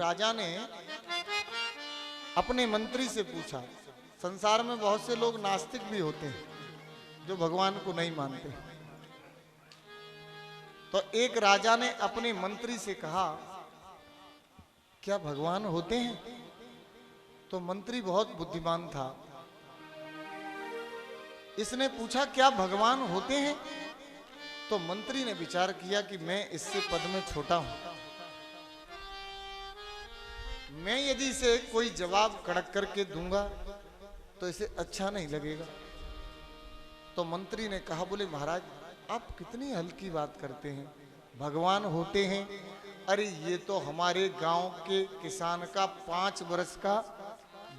राजा ने अपने मंत्री से पूछा। संसार में बहुत से लोग नास्तिक भी होते हैं जो भगवान को नहीं मानते। तो एक राजा ने अपने मंत्री से कहा, क्या भगवान होते हैं? तो मंत्री बहुत बुद्धिमान था, इसने पूछा क्या भगवान होते हैं? तो मंत्री ने विचार किया कि मैं इससे पद में छोटा हूं, मैं यदि इसे कोई जवाब कड़क करके दूंगा तो इसे अच्छा नहीं लगेगा। तो मंत्री ने कहा, बोले महाराज आप कितनी हल्की बात करते हैं, भगवान होते हैं? अरे ये तो हमारे गांव के किसान का 5 वर्ष का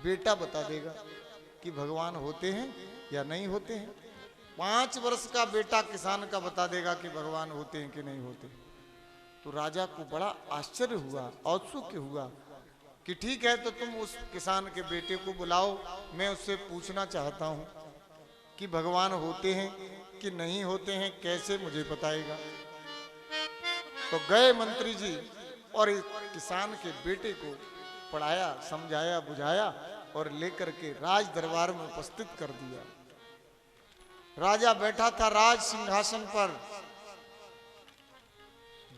बेटा बता देगा कि भगवान होते हैं या नहीं होते हैं। 5 वर्ष का बेटा किसान का बता देगा कि भगवान होते हैं कि नहीं होते। तो राजा को बड़ा आश्चर्य हुआ, औत्सुक्य हुआ कि ठीक है, तो तुम उस किसान के बेटे को बुलाओ, मैं उससे पूछना चाहता हूं कि भगवान होते हैं कि नहीं होते हैं, कैसे मुझे बताएगा। तो गए मंत्री जी और इस किसान के बेटे को पढ़ाया, समझाया, बुझाया और लेकर के राज दरबार में उपस्थित कर दिया। राजा बैठा था राज सिंहासन पर।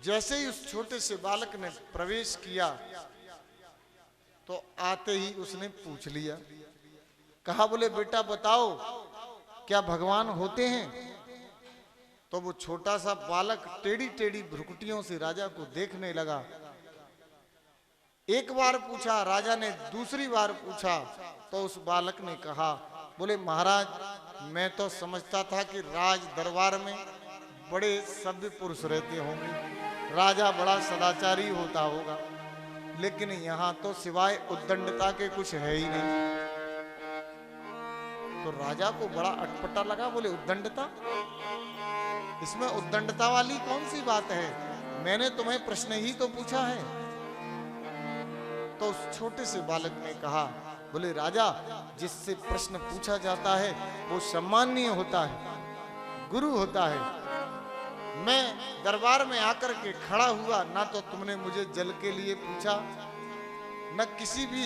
जैसे ही उस छोटे से बालक ने प्रवेश किया तो आते ही उसने पूछ लिया, कहा, बोले बेटा बताओ क्या भगवान होते हैं? तो वो छोटा सा बालक टेढ़ी टेढ़ी भ्रुकुटियों से राजा को देखने लगा। एक बार पूछा, राजा ने दूसरी बार पूछा तो उस बालक ने कहा, बोले महाराज मैं तो समझता था कि राज दरबार में बड़े सभ्य पुरुष रहते होंगे, राजा बड़ा सदाचारी होता होगा, लेकिन यहाँ तो सिवाय उद्दंडता के कुछ है ही नहीं। तो राजा को बड़ा अटपटा लगा, बोले उद्दंडता? इसमें उद्दंडता वाली कौन सी बात है? मैंने तुम्हें प्रश्न ही तो पूछा है। तो उस छोटे से बालक ने कहा, बोले राजा जिससे प्रश्न पूछा जाता है वो सम्माननीय होता है, गुरु होता है। मैं दरबार में आकर के खड़ा हुआ, ना तो तुमने मुझे जल के लिए पूछा, न किसी भी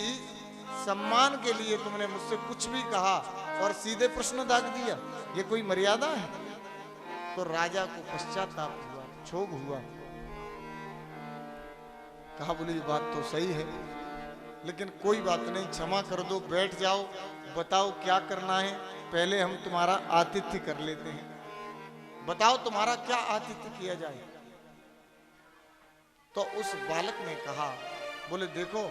सम्मान के लिए तुमने मुझसे कुछ भी कहा और सीधे प्रश्न दाग दिया, ये कोई मर्यादा है? तो राजा को पश्चाताप हुआ, क्षोभ हुआ, कहा बोले ये बात तो सही है, लेकिन कोई बात नहीं, क्षमा कर दो, बैठ जाओ, बताओ क्या करना है, पहले हम तुम्हारा आतिथ्य कर लेते हैं, बताओ तुम्हारा क्या आतिथ्य किया जाए। तो उस बालक ने कहा, बोले देखो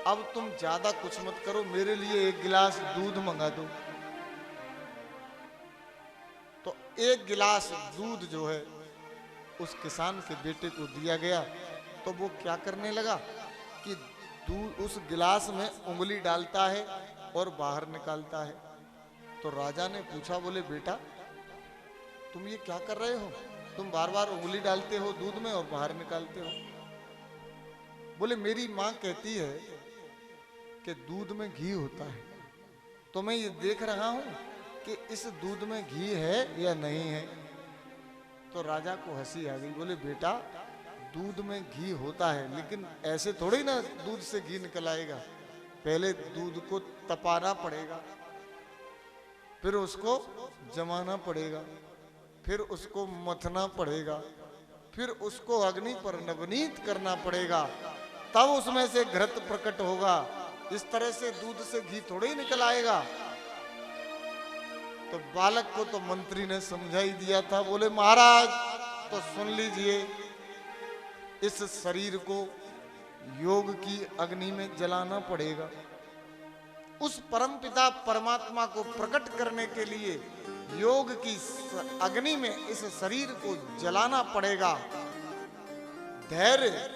अब तुम ज्यादा कुछ मत करो, मेरे लिए 1 गिलास दूध मंगा दो। तो 1 गिलास दूध जो है उस किसान के बेटे को दिया गया। तो वो क्या करने लगा कि दूध उस गिलास में उंगली डालता है और बाहर निकालता है। तो राजा ने पूछा, बोले बेटा तुम ये क्या कर रहे हो, तुम बार बार उंगली डालते हो दूध में और बाहर निकालते हो। बोले मेरी माँ कहती है कि दूध में घी होता है, तो मैं ये देख रहा हूं कि इस दूध में घी है या नहीं है। तो राजा को हंसी आ गई, बोले बेटा दूध में घी होता है, लेकिन ऐसे थोड़ी ना दूध से घी निकल आएगा, पहले दूध को तपाना पड़ेगा, फिर उसको जमाना पड़ेगा, फिर उसको मथना पड़ेगा, फिर उसको अग्नि पर नवनीत करना पड़ेगा, तब उसमें से घृत प्रकट होगा। इस तरह से दूध से घी थोड़े ही निकल आएगा। तो बालक को तो मंत्री ने समझा ही दिया था। बोले महाराज तो सुन लीजिए, इस शरीर को योग की अग्नि में जलाना पड़ेगा। उस परमपिता परमात्मा को प्रकट करने के लिए योग की अग्नि में इस शरीर को जलाना पड़ेगा। धैर्य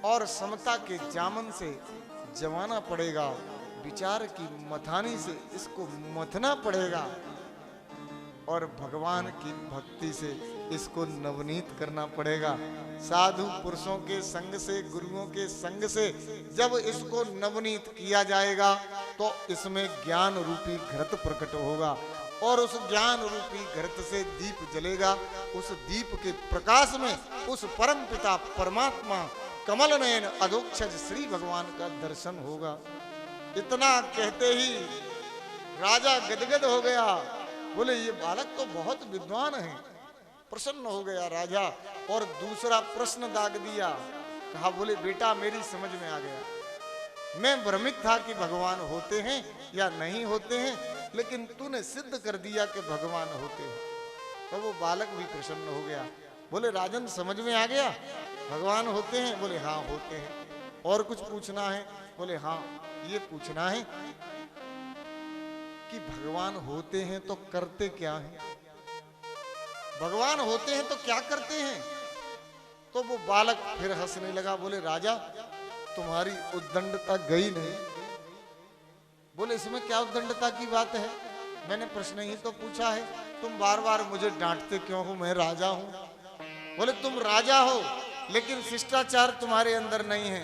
और समता के जामन से जमाना पड़ेगा, विचार की मथानी से इसको मथना पड़ेगा, और भगवान की भक्ति से इसको नवनीत करना पड़ेगा। साधु पुरुषों के संग से, गुरुओं के संग से जब इसको नवनीत किया जाएगा तो इसमें ज्ञान रूपी घृत प्रकट होगा, और उस ज्ञान रूपी घृत से दीप जलेगा। उस दीप के प्रकाश में उस परम पिता परमात्मा कमल नयन अधोक्षज श्री भगवान का दर्शन होगा। इतना कहते ही राजा गदगद हो गया। बोले ये बालक तो बहुत विद्वान है। प्रसन्न हो गया राजा और दूसरा प्रश्न दाग दिया। कहा बोले बेटा मेरी समझ में आ गया, मैं भ्रमित था कि भगवान होते हैं या नहीं होते हैं, लेकिन तूने सिद्ध कर दिया कि भगवान होते हैं। तो वो बालक भी प्रसन्न हो गया। बोले राजन समझ में आ गया, भगवान होते हैं? बोले हाँ होते हैं। और कुछ पूछना है? बोले हाँ ये पूछना है कि भगवान होते हैं तो करते क्या हैं? भगवान होते हैं तो क्या करते हैं? तो वो बालक फिर हंसने लगा। बोले राजा तुम्हारी उद्दंडता गई नहीं। बोले इसमें क्या उद्दंडता की बात है, मैंने प्रश्न ही तो पूछा है, तुम बार बार मुझे डांटते क्यों हो? मैं राजा हूं। बोले तुम राजा हो लेकिन शिष्टाचार तुम्हारे अंदर नहीं है।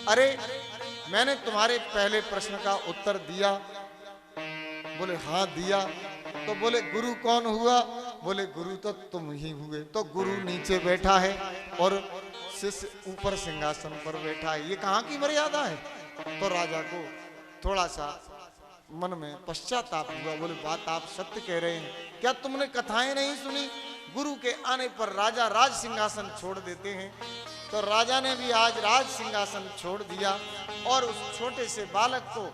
अरे मैंने तुम्हारे पहले प्रश्न का उत्तर दिया। बोले हाँ दिया। तो बोले गुरु कौन हुआ? बोले गुरु तो तुम ही हुए। तो गुरु नीचे बैठा है और शिष्य ऊपर सिंहासन पर बैठा है, ये कहाँ की मर्यादा है? तो राजा को थोड़ा सा मन में पश्चाताप हुआ। बोले बात आप सत्य कह रहे हैं, क्या तुमने कथाएं नहीं सुनी? गुरु के आने पर राजा राज सिंहासन छोड़ देते हैं। तो राजा ने भी आज राज सिंहासन छोड़ दिया और उस छोटे से बालक को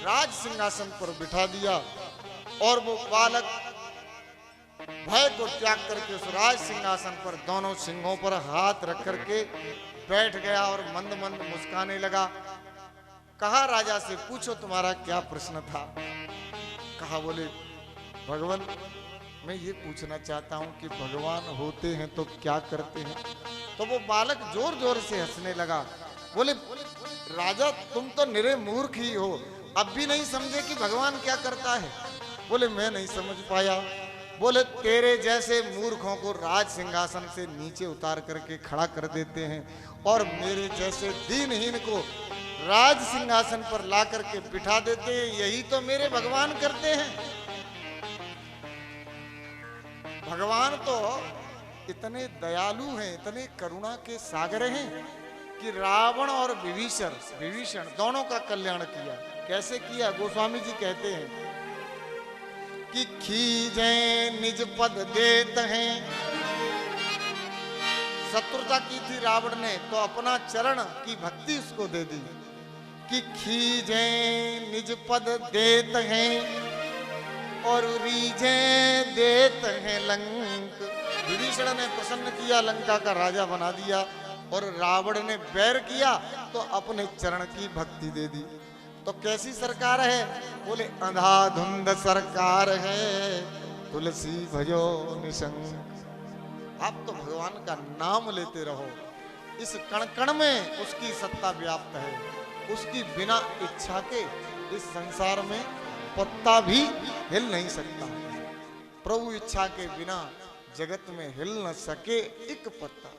राज सिंहासन पर बिठा दिया। और वो बालक भय को त्याग करके उस राज सिंहासन पर दोनों सिंहों पर हाथ रख करके बैठ गया और मंद मंद मुस्काने लगा। कहा राजा से पूछो तुम्हारा क्या प्रश्न था? कहा बोले भगवान मैं ये पूछना चाहता हूं कि भगवान होते हैं तो क्या करते हैं? तो वो बालक जोर जोर से हंसने लगा। बोले राजा तुम तो निरे मूर्ख ही हो, अब भी नहीं समझे कि भगवान क्या करता है? बोले मैं नहीं समझ पाया। बोले तेरे जैसे मूर्खों को राज सिंहासन से नीचे उतार करके खड़ा कर देते हैं और मेरे जैसे दीनहीन को राज सिंहासन पर ला करके बिठा देते हैं, यही तो मेरे भगवान करते हैं। भगवान तो इतने दयालु हैं, इतने करुणा के सागर हैं कि रावण और विभीषण दोनों का कल्याण किया। कैसे किया? गोस्वामी जी कहते हैं कि खीजे निज पद देत हैं। शत्रुता की थी रावण ने तो अपना चरण की भक्ति उसको दे दी कि खीजे निज पद देत हैं और रीजे देत हैं लंक। विभीषण ने प्रसन्न किया, लंका का राजा बना दिया, और रावण ने बैर किया तो अपने चरण की भक्ति दे दी। तो कैसी सरकार है? बोले अंधाधुंध सरकार है, तुलसी भजो निशंक। आप तो भगवान का नाम लेते रहो, इस कण कण में उसकी सत्ता व्याप्त है। उसकी बिना इच्छा के इस संसार में पत्ता भी हिल नहीं सकता। प्रभु इच्छा के बिना जगत में हिल न सके एक पत्ता।